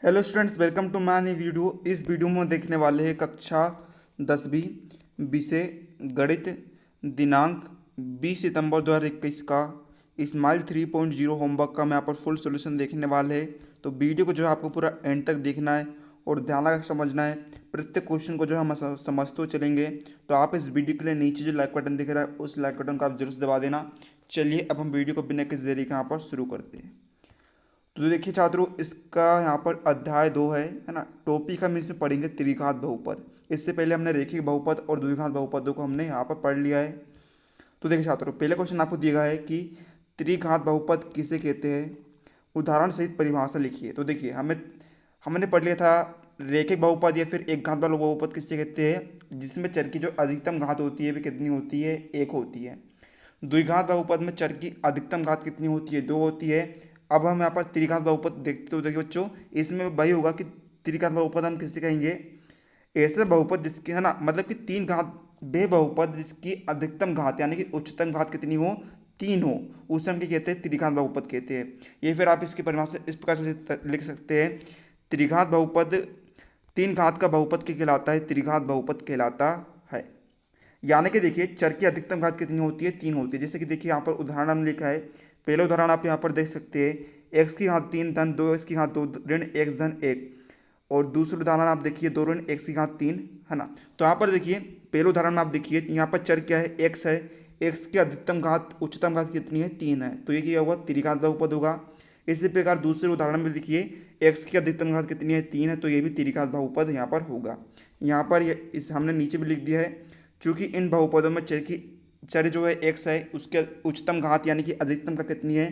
Hello students, welcome to my new video. इस video में हम देखने वाले हैं कक्षा 10वीं विषय गणित दिनांक 20 सितंबर 2021 का स्माइल 3.0 होमवर्क का मैं यहाँ पर फुल सॉल्यूशन देखने वाले हैं। तो वीडियो को जो है आपको पूरा एंड तक देखना है और ध्यान लगा समझना है। प्रत्येक क्वेश्चन को जो है हम समझते हुए चलेंगे। तो आप इस वीडियो के लिए नीचे जो लाइक बटन दिख रहा है उस लाइक बटन को आप जरूर से दबा देना। चलिए अब हम वीडियो को बिना किसी देरी के यहाँ पर शुरू करते हैं। तो देखिए छात्रों, इसका यहाँ पर अध्याय 2 है ना। टॉपिक हम इसमें पढ़ेंगे त्रिघात बहुपद। इससे पहले हमने रेखिक बहुपद और द्विघात बहुपदों को हमने यहाँ पर पढ़ लिया है। तो देखिए छात्रों, पहले क्वेश्चन आपको दिया गया है कि त्रिघात बहुपद किसे कहते हैं, उदाहरण सहित परिभाषा लिखिए। तो देखिए हमने पढ़ लिया था रेखिक बहुपद या फिर एक घात वाला बहुपद किसे कहते हैं, जिसमें चर की जो अधिकतम घात होती है वे कितनी होती है, एक होती है। द्विघात बहुपद में चर की अधिकतम घात कितनी होती है, दो होती है। अब हम यहाँ पर त्रिघात बहुपद देखते तो देखिए बच्चों, इसमें वही होगा कि त्रिघात बहुपद हम किसे कहेंगे, ऐसे बहुपद जिसकी है ना, मतलब कि तीन घात, वे बहुपद जिसकी अधिकतम घात यानी कि उच्चतम घात कितनी हो, तीन हो, उसे हम क्या कहते हैं, त्रिघात बहुपद कहते हैं। ये फिर आप इसकी परिभाषा इस प्रकार से लिख सकते हैं, त्रिघात बहुपद तीन घात का बहुपद क्या कहलाता है, त्रिघात बहुपद कहलाता है। यानी कि देखिए चर की अधिकतम घात कितनी होती है, तीन होती है। जैसे कि देखिए यहाँ पर उदाहरण हमने लिखा है, पहला उदाहरण आप यहाँ पर देख सकते हैं, एक्स की घात तीन धन दो एक्स की घात दो ऋण एक्स धन एक। और दूसरा उदाहरण आप देखिए दो ऋण एक्स की घात तीन, है ना। तो यहाँ पर देखिए पहले उदाहरण में आप देखिए यहाँ पर चर क्या है, एक्स है। एक्स की अधिकतम घात उच्चतम घात कितनी है, तीन है, तो ये क्या होगा, त्रिघात बहुपद होगा। इसी प्रकार दूसरे उदाहरण में देखिए एक्स की अधिकतम घात कितनी है, तीन है, तो ये भी त्रिघात बहुपद यहाँ पर होगा। यहाँ पर इस हमने नीचे भी लिख दिया है, चूँकि इन बहुपदों में चर जो है एक्स है, उसके उच्चतम घात यानी कि अधिकतम का कितनी है,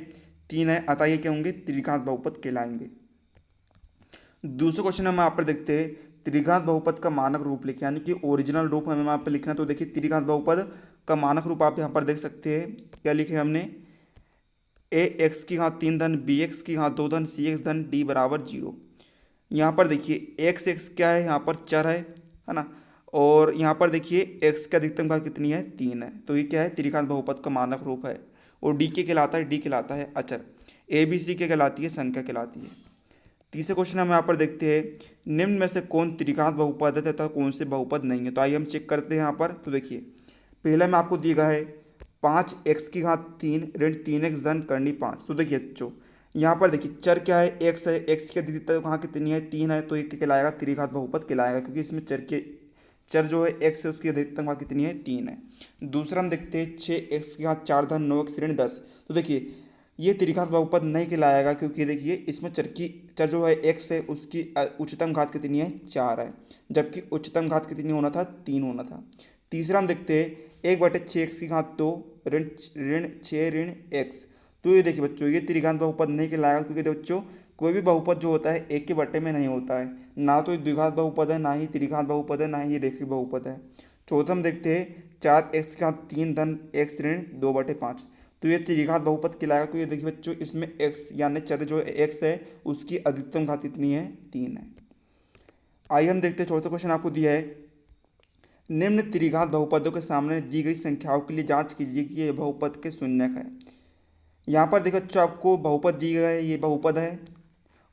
तीन है, अतः ये क्या होंगे, त्रिघात बहुपद कहलाएंगे। दूसरा क्वेश्चन हम यहाँ पर देखते हैं, त्रिघात बहुपद का मानक रूप लिखें, यानी कि ओरिजिनल रूप हमें यहाँ पर लिखना। तो देखिए त्रिघात बहुपद का मानक रूप आप यहाँ पर देख सकते हैं, क्या लिखे हमने, ए एक्स की घात तीन धन बी एक्स की घात दो धन सी एक्स धन डी बराबर जीरो। यहाँ पर देखिए एक्स एक्स क्या है, यहाँ पर चर है ना। और यहाँ पर देखिए एक्स की अधिकतम घात कितनी है, तीन है, तो ये क्या है, त्रिघात बहुपद का मानक रूप है। और डी के कहलाता है, डी कहलाता है अचर। ए बी सी के कहलाती है, संख्या कहलाती है। तीसरे क्वेश्चन हम यहाँ पर देखते हैं, निम्न में से कौन त्रिघात बहुपद है तथा कौन से बहुपद नहीं है। तो आइए हम चेक करते हैं यहाँ पर। तो देखिए पहला में आपको दिया गया है पाँच एक्स की घात तीन ऋण तीन एक्स धन करनी पाँच। तो देखिए बच्चों यहाँ पर देखिए चर क्या है, एक्स है, एक्स की अधिकतम कहाँ कितनी है, तीन है, तो ये कहलाएगा त्रिघात बहुपद कहलाएगा, क्योंकि इसमें चर जो है एक्स है उसकी अधिकतम कहाँ कितनी है, तीन है। दूसरा हम देखते हैं छः एक्स की घात चार धन नौ एक्स ऋण दस। तो देखिए ये त्रिघात बहुपद नहीं कहलाएगा, क्योंकि देखिए इसमें चर जो है एक्स है उसकी उच्चतम घात कितनी है, चार है, जबकि उच्चतम घात कितनी होना था, तीन होना था। तीसरा हम देखते हैं एक बटे छः एक्स की घात दो ऋण ऋण छः ऋण एक्स। तो ये देखिए बच्चों, ये त्रिघात बहुपद नहीं कहलाएगा, क्योंकि देखिए बच्चों कोई भी बहुपद जो होता है एक के बट्टे में नहीं होता है। ना तो ये द्विघात बहुपद है, ना ही त्रिघात बहुपद है, ना ही ये रेखिक बहुपद है। चौथा हम देखते हैं चार एक्स की घात तीन धन एक्स ऋण दो बटे पाँच। तो ये त्रिघात बहुपद कहलाएगा, क्योंकि देखिए बच्चों इसमें एक्स यानी चर जो एक्स है उसकी अधिकतम घात कितनी है, तीन है। आइए हम देखते हैं चौथा क्वेश्चन आपको दिया है, निम्न त्रिघात बहुपदों के सामने दी गई संख्याओं के लिए जांच कीजिए कि ये बहुपद के शून्यक है। यहाँ पर देखो बच्चों आपको बहुपद दी गया है, ये बहुपद है,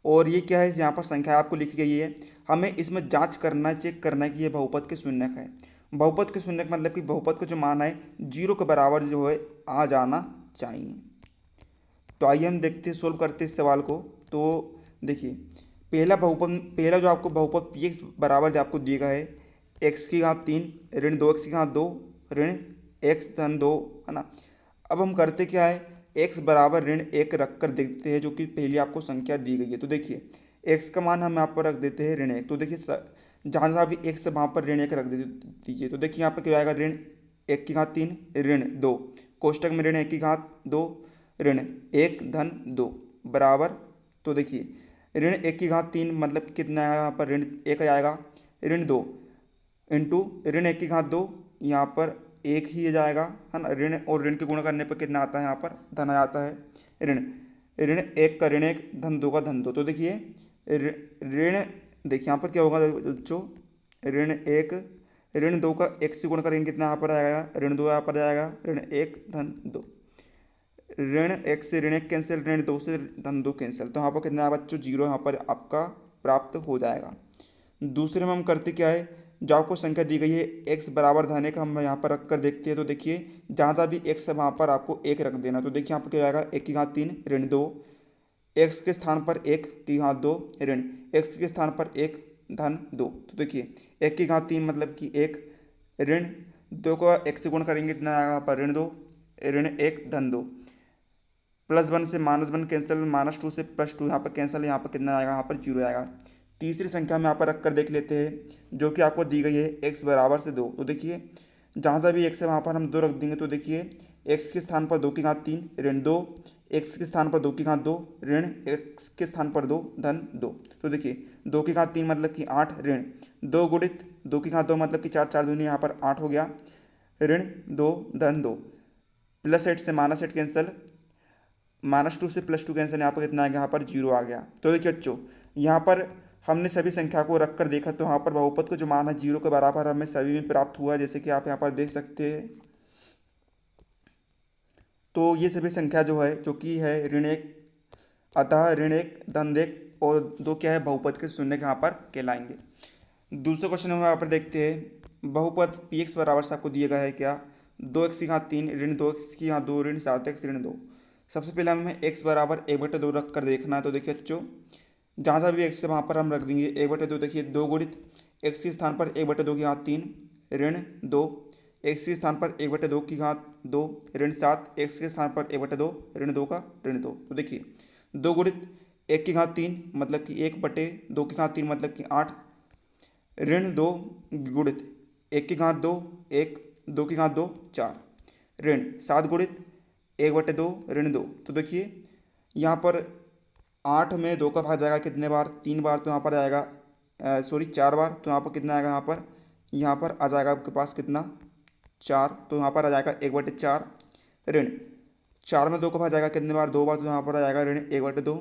और ये क्या है, यहाँ पर संख्या आपको लिखी गई है। हमें इसमें जांच करना है, चेक करना है कि ये बहुपद के शून्यक है। बहुपद के शून्यक मतलब कि बहुपद का जो मान है जीरो के बराबर जो है आ जाना चाहिए। तो आइए हम देखते हैं, सोल्व करते हैं इस सवाल को। तो देखिए पहला जो आपको बहुपद पी एक्स बराबर आपको दिया गया है, एक्स की घात तीन ऋण दो एक्स की घात दो ऋण एक्स धन दो, है ना। अब हम करते क्या है, एक्स बराबर ऋण एक रख कर देखते हैं, जो कि पहली आपको संख्या दी गई है। तो देखिए एक्स का मान हम यहाँ पर रख देते हैं ऋण एक। तो देखिए जहाँ जहाँ भी एक्स है वहाँ पर ऋण एक रख दीजिए। तो देखिए यहाँ पर क्या आएगा, ऋण एक की घात तीन ऋण दो, कोष्टक में ऋण एक की घात दो ऋण एक धन दो बराबर। तो देखिए ऋण एक की घात तीन मतलब कितना आएगा, यहाँ पर ऋण एक आएगा, ऋण दो इंटू ऋण एक की घात दो, यहाँ पर एक ही जाएगा, है ना। ऋण और ऋण के गुणा करने पर कितना आता है, यहाँ पर धन आ जाता है। ऋण ऋण एक का ऋण एक धन दो का धन दो। तो देखिए ऋण देखिए यहाँ पर क्या होगा बच्चों, ऋण एक ऋण दो का एक से गुणा करेंगे कितना यहाँ पर आएगा, ऋण दो यहाँ पर आएगा, ऋण एक धन दो, ऋण एक से ऋण एक कैंसिल, ऋण दो से धन दो कैंसिल। तो यहाँ पर कितना आया बच्चों, जीरो यहाँ पर आपका प्राप्त हो जाएगा। दूसरे में हम करते क्या है, जो आपको संख्या दी गई है x बराबर धन एक, हम यहाँ पर रख कर देखते हैं। तो देखिए जहाँ जहाँ भी x है वहाँ पर आपको एक रख देना। तो देखिए यहाँ पर क्या आएगा, एक की घात 3 ऋण 2, x के स्थान पर एक की घात 2 ऋण x के स्थान पर एक धन 2। तो देखिए एक की घात 3 मतलब कि एक, ऋण 2 को x से गुण करेंगे इतना आएगा यहाँ पर ऋण 2 ऋण 1 धन 2, +1 से -1 कैंसिल, -2 से +2 यहाँ पर कैंसिल, यहाँ पर कितना आएगा, यहाँ पर 0 आएगा। तीसरी संख्या में यहाँ पर रख कर देख लेते हैं, जो कि आपको दी गई है x बराबर से 2। तो देखिए जहाँ जहाँ भी x है वहाँ पर हम 2 रख देंगे। तो देखिए x के स्थान पर 2 की घात 3 ऋण 2, x के स्थान पर 2 की घात 2 ऋण x के स्थान पर 2 धन 2। तो देखिए 2 की घात 3 मतलब कि 8 ऋण 2 गुणित 2 की घात 2 मतलब कि 4, 4 दूनी यहाँ पर 8 हो गया, ऋण 2 धन 2, +8 से -8 कैंसिल, -2 से +2 कैंसिल, यहाँ पर कितना आ गया, यहाँ पर 0 आ गया। तो देखिए बच्चों यहाँ पर हमने सभी संख्या को रख कर देखा, तो यहाँ पर बहुपद का जो मान है 0 के बराबर हमें सभी में प्राप्त हुआ, जैसे कि आप यहाँ पर देख सकते हैं। तो ये सभी संख्या जो है, जो कि है ऋण 1, अतः ऋण 1 धन 1 और 2 क्या है, बहुपद के शून्य यहाँ पर कहलाएंगे। दूसरे क्वेश्चन में यहाँ पर देखते हैं, बहुपद px बराबर से आपको दिया गया है क्या, 2x की घात 3 ऋण 2x की घात 2 ऋण 7x ऋण 2। सबसे पहले हमें x बराबर 1/2 रख कर देखना है। तो देखिए बच्चों जहाँ जहाँ भी x है वहाँ पर हम रख देंगे 1/2। देखिए 2 गुणित x के स्थान पर 1/2 की घात 3 ऋण 2, x के स्थान पर 1/2 की घात 2 ऋण 7, x के स्थान पर 1/2 ऋण 2 का ऋण 2। तो देखिए 2 गुणित 1 की घात 3 मतलब कि 1/2 की घात 3 मतलब कि 8 ऋण 2 गुणित 1 की घात 2 1, 2 की घात 2 4 ऋण 7 गुणित 1/2 ऋण 2। तो देखिए यहाँ पर 8 में 2 का भाग जाएगा कितने बार, 3 बार। तो यहाँ पर आएगा 4 बार। तो यहाँ पर कितना आएगा, यहाँ पर आ जाएगा आपके पास कितना, 4। तो यहाँ पर आ जाएगा 1/4 ऋण 4 में 2 का भाग जाएगा कितने बार, 2 बार। तो यहाँ पर आ जाएगा ऋण 1/2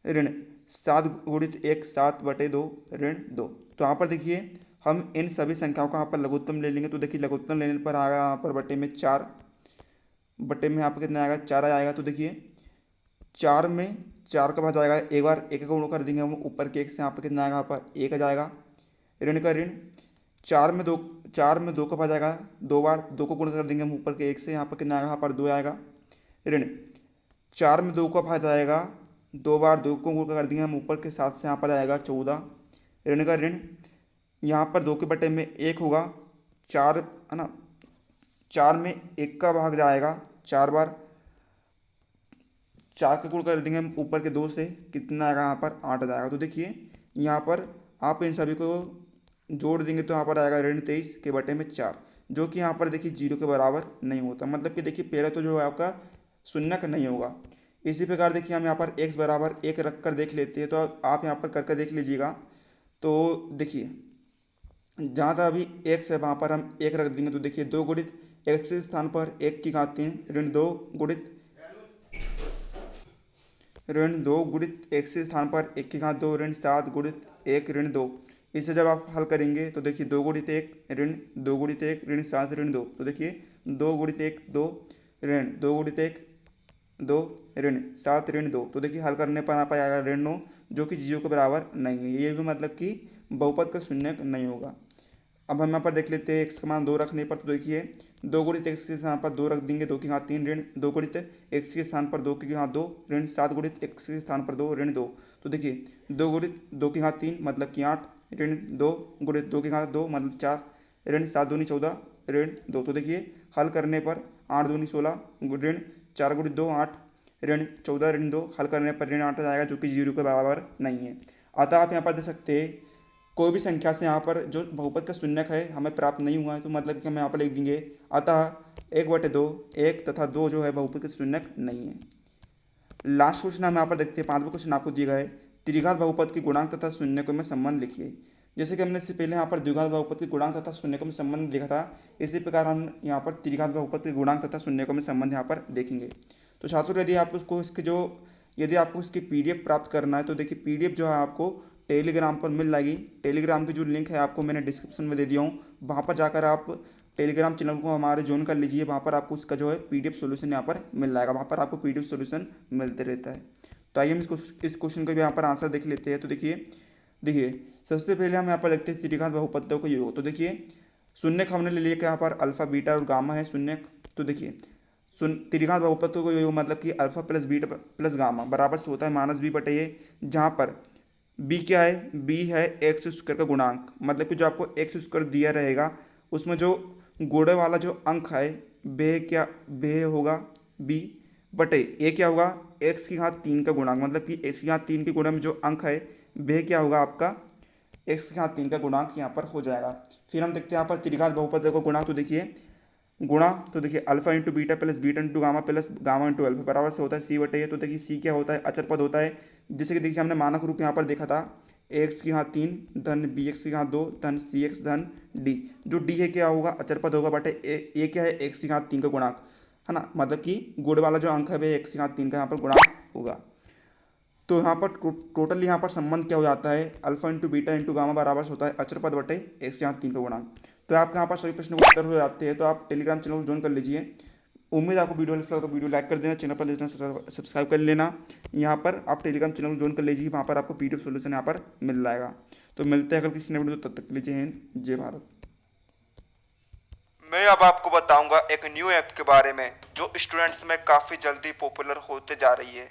ऋण 7 गुणित 1 7/2 ऋण 2। तो यहाँ पर देखिए हम इन सभी संख्याओं का यहाँ पर लघुत्तम ले लेंगे। तो देखिए लघुत्तम लेने पर आएगा यहाँ पर बटे में 4, बटे में यहाँ पर कितना आएगा, 4 आएगा। तो देखिए 4 में 4 का भाग जाएगा एक बार, एक का गुण कर देंगे हम ऊपर के 1 से, यहाँ पर कितना आएगा, यहाँ पर 1 आ जाएगा ऋण का ऋण 4 में 2 का भाग जाएगा 2 बार, 2 को गुण कर देंगे हम ऊपर के 1 से, यहाँ पर कितना आएगा, यहाँ पर 2 आएगा ऋण 4 में 2 का भाग जाएगा 2 बार, 2 को गुण कर देंगे हम ऊपर के 7 से, यहाँ पर आएगा 14 ऋण का ऋण यहाँ पर 2 के बटे में 1 होगा, 4 है ना, 4 में 1 का भाग जाएगा 4 बार, 4 का गुण कर देंगे हम ऊपर के 2 से, कितना आएगा, यहाँ पर 8 आ जाएगा। तो देखिए यहाँ पर आप इन सभी को जोड़ देंगे तो यहाँ पर आएगा ऋण 23 के बटे में 4, जो कि यहाँ पर देखिए 0 के बराबर नहीं होता। मतलब कि देखिए पहले तो जो है आपका शून्यक नहीं होगा। इसी प्रकार देखिए हम यहाँ पर x बराबर 1 रख कर देख लेते हैं। तो आप यहाँ पर करके देख लीजिएगा। तो देखिए जहाँ जहाँ भी x है वहाँ पर हम 1 रख देंगे। तो देखिए 2 गुणित x के स्थान पर 1 की घात 3 ऋण 2 गुणित x के स्थान पर 1 की घात 2 ऋण 7 गुणित 1 ऋण 2। इसे जब आप हल करेंगे तो देखिए 2 गुणित 1 ऋण 2 गुणित 1 ऋण 7 ऋण 2। तो देखिए 2 गुणित 1 2 ऋण 2 गुणित 1 2 ऋण 7 ऋण 2। तो देखिए हल करने पर आ पाएगा ऋण 9, जो कि 0 के बराबर नहीं है। ये भी मतलब कि बहुपद का शून्यक नहीं होगा। अब हम यहाँ पर देख लेते हैं x का मान 2 रखने पर। तो देखिए 2 गुणित x के स्थान पर 2 रख देंगे, 2 की घात 3 ऋण 2 गुणित x के स्थान पर 2 की घात 2 ऋण 7 गुणित x के स्थान पर 2 ऋण 2। तो देखिए 2 गुणित 2 की घात 3 मतलब कि 8 ऋण 2 गुणित 2 की घात 2 मतलब 4 ऋण 7 दूनी 14 ऋण 2। तो देखिए हल करने पर 8 दूनी 16 ऋण 4 गुणित 2 8 ऋण 14 ऋण 2। हल करने पर ऋण 8 आ जाएगा, जो कि 0 के बराबर नहीं है। अतः आप यहाँ पर देख सकते हैं कोई भी संख्या से यहाँ पर जो बहुपद का शून्यक है हमें प्राप्त नहीं हुआ है, तो मतलब कि हम यहाँ पर लिख देंगे अतः 1/2 1 तथा 2 जो है बहुपद का शून्यक नहीं है। लास्ट क्वेश्चन हम यहाँ पर देखते हैं। 5वां क्वेश्चन आपको दिया गया है, त्रिघात बहुपद के गुणांक तथा शून्यकों में संबंध लिखिए। जैसे कि हमने इससे पहले यहाँ पर द्विघात बहुपद के गुणांक तथा शून्यकों में संबंध देखा था, इसी प्रकार हम यहाँ पर त्रिघात बहुपद के गुणांक तथा शून्यकों में संबंध यहाँ पर देखेंगे। तो छात्रों यदि आपको इसकी PDF प्राप्त करना है तो देखिए PDF जो है आपको टेलीग्राम पर मिल जाएगी। टेलीग्राम की जो लिंक है आपको मैंने डिस्क्रिप्शन में दे दिया हूँ, वहाँ पर जाकर आप टेलीग्राम चैनल को हमारे ज्वाइन कर लीजिए। वहाँ पर आपको इसका जो है PDF सोल्यूशन यहाँ पर मिल जाएगा, वहाँ पर आपको PDF सोल्यूशन मिलते रहता है। तो आइए हम इस क्वेश्चन का भी यहाँ पर आंसर देख लेते हैं। तो देखिए देखिए सबसे पहले हम यहाँ पर लिखते हैं त्रिघात बहुपदों का योग। तो देखिए शून्यक हमने ले लिया कि यहाँ पर अल्फा बीटा और गामा है शून्यक। तो देखिए त्रिघात बहुपदों का योग मतलब कि alpha plus beta plus gamma बराबर से होता है माइनस बी बटे ए, जहाँ पर बी क्या है, बी है एक्स स्क्वायर का गुणांक, मतलब कि जो आपको एक्स स्क्वायर दिया रहेगा उसमें जो गुणे वाला जो अंक है वह होगा बी बटे ए क्या होगा, एक्स की घात 3 का गुणांक, मतलब कि एक्स की घात 3 के गुणे में जो अंक है वह क्या होगा आपका एक्स की घात 3 का गुणांक यहाँ पर हो जाएगा। फिर हम देखते हैं यहाँ पर त्रिघात बहुपद का गुणा। तो देखिए गुणा, तो देखिए alpha into beta plus beta into gamma plus gamma into alpha बराबर से होता है सी बटे ए। तो देखिए सी क्या होता है, अचर पद होता है, जैसे कि देखिए हमने मानक रूप यहाँ पर देखा था एक्स की घात 3 धन बी एक्स की घात 2 धन सी एक्स धन डी। जो डी है क्या होगा, अचर पद होगा बटे ए क्या है एक्स की घात 3 का गुणांक है ना, मतलब कि गुण वाला जो अंक है वह एक्स की घात 3 का यहाँ पर गुणांक होगा। तो यहाँ पर टोटल यहाँ पर संबंध क्या हो जाता है, alpha into beta into gamma बराबर से होता है अचर पद बटे एक्स की घात 3 का गुणांक। तो आपके यहाँ पर सभी प्रश्नों के उत्तर हो जाते हैं। तो आप टेलीग्राम चैनल को ज्वाइन कर लीजिए। उम्मीद आपको वीडियो अच्छा लगा तो वीडियो लाइक कर देना, चैनल पर सब्सक्राइब कर लेना। यहाँ पर आप टेलीग्राम चैनल को ज्वाइन कर लीजिए, वहाँ पर आपको पीडीएफ सोल्यूशन यहाँ पर मिल जाएगा। तो मिलते हैं अगर किसी ने वीडियो, तब तक के लिए जय हिंद जय भारत। मैं अब आपको बताऊंगा एक न्यू ऐप के बारे में जो स्टूडेंट्स में काफ़ी जल्दी पॉपुलर होते जा रही है।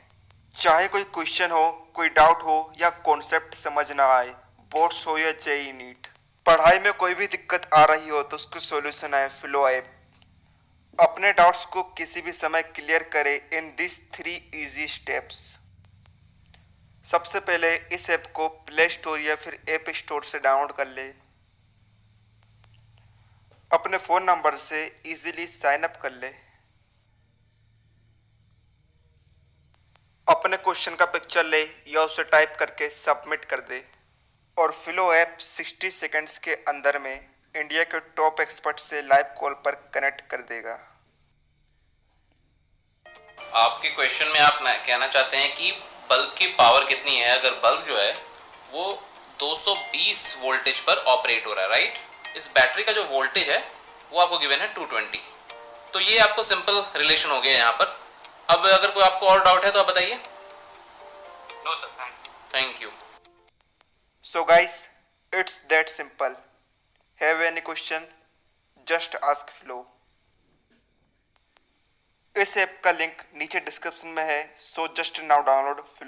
चाहे कोई क्वेश्चन हो, कोई डाउट हो या कॉन्सेप्ट समझ ना आए, बोर्ड्स हो या जेई नीट, पढ़ाई में कोई भी दिक्कत आ रही हो तो उसकी सॉल्यूशन है फ्लो ऐप। अपने डाउट्स को किसी भी समय क्लियर करें इन दिस 3 इजी स्टेप्स। सबसे पहले इस ऐप को प्ले स्टोर या फिर ऐप स्टोर से डाउनलोड कर ले। अपने फ़ोन नंबर से इजीली साइन अप कर ले। अपने क्वेश्चन का पिक्चर ले या उसे टाइप करके सबमिट कर दे और फ्लो ऐप 60 सेकंड्स के अंदर में इंडिया के टॉप एक्सपर्ट से लाइव कॉल पर कनेक्ट कर देगा। आपके क्वेश्चन में आप कहना चाहते हैं कि बल्ब की पावर कितनी है अगर बल्ब जो है वो 220 वोल्टेज पर ऑपरेट हो रहा है, राइट। इस बैटरी का जो वोल्टेज है वो आपको गिवन है 220। तो ये आपको सिंपल रिलेशन हो गया यहाँ पर। अब अगर कोई आपको और डाउट है तो आप बताइए। No sir, thank you. So guys, it's that simple. Have any question? Just ask Flow. इस ऐप का लिंक नीचे डिस्क्रिप्शन में है, so just now download flow.